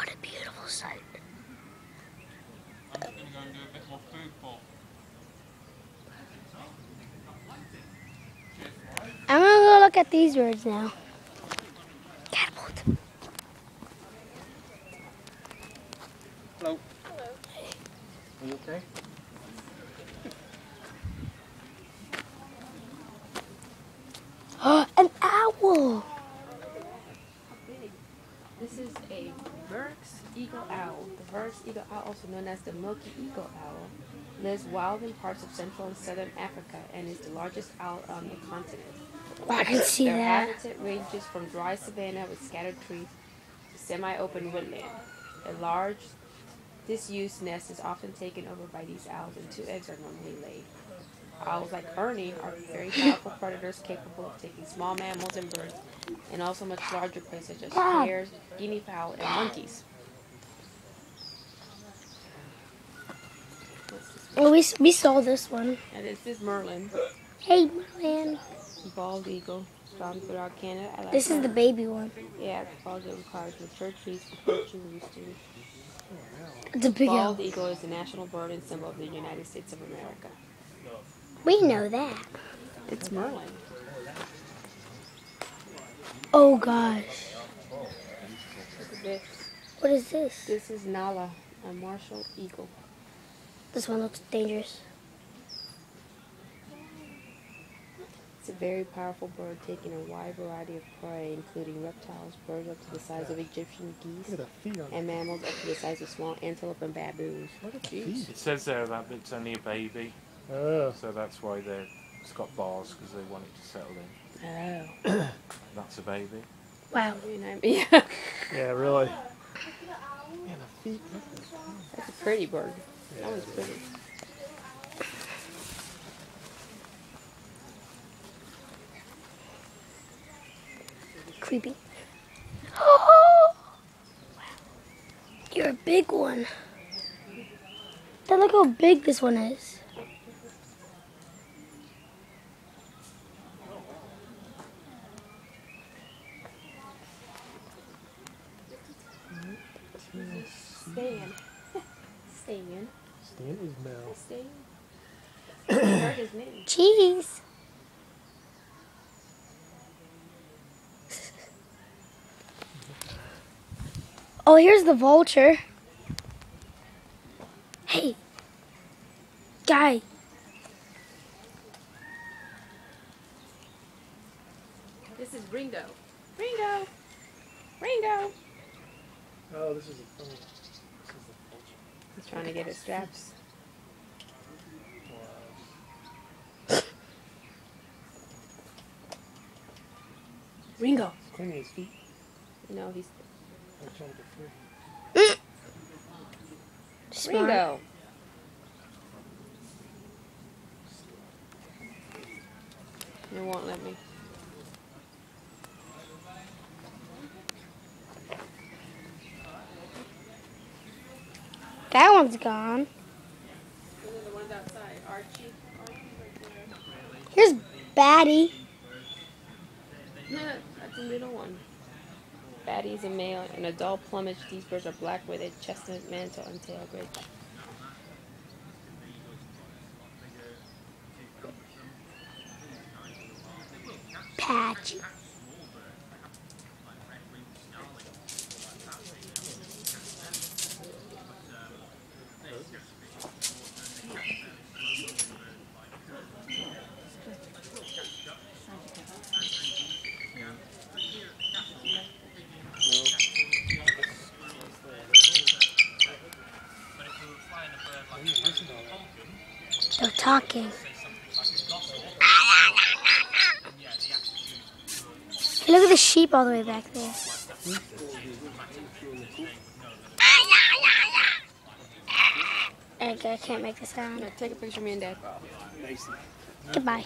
What a beautiful sight. I'm just going to go and do a bit more food for. I'm gonna go look at these birds now. Catapult. Hello. Hello. Are you okay? An owl. This is a Burke's eagle owl. The Burke's eagle owl, also known as the milky eagle owl, lives wild in parts of Central and Southern Africa and is the largest owl on the continent. I can see Their that. habitat ranges from dry savanna with scattered trees to semi-open woodland. A large, disused nest is often taken over by these owls, and 2 eggs are normally laid. Owls like Ernie are very powerful predators capable of taking small mammals and birds, and also much larger prey such as hares, guinea fowl, and monkeys. Oh, we saw this one. And this is Merlin, Hey, Merlin. bald eagle, found throughout Canada. I like This is the baby one. Yeah, the bald eagle requires mature trees for perching and roosting. It's a big Bald owl. eagle is the national bird and symbol of the United States of America. We know that. It's Merlin. Oh gosh. Look at this. What is this? This is Nala, a martial eagle. This one looks dangerous. It's a very powerful bird, taking a wide variety of prey, including reptiles, birds up to the size of Egyptian geese, Look at the feet on and mammals up to the size of small antelope and baboons. Look at the Jeez. feet. It says there that it's only a baby, Oh. so that's why it's got bars, because they want it to settle in. Oh. That's a baby. Wow. Yeah. Yeah, really. Man, the feet. Look at this. That's a pretty bird. Yeah, That one's it is. pretty. Creepy. Oh! Wow. You're a big one. Look how big this one is. Stan. Stan. Stan is Mel. Stan. I heard his name. Cheese. Oh, here's the vulture. Hey. Guy. This is Ringo. Ringo. Ringo. Oh, this is the vulture. He's trying to get his straps. Ringo. He's cleaning his feet. You know, he's I'm trying to get free. Smart. Ringo. It won't let me. That one's gone. The ones outside. Archie. Here's Batty. No, that's a little one. Batty is a male. In adult plumage, these birds are black with a chestnut mantle and tail gray. Patchy. They're talking. Hey, look at the sheep all the way back there. I can't make the sound. Take a picture of me and Dad. Goodbye.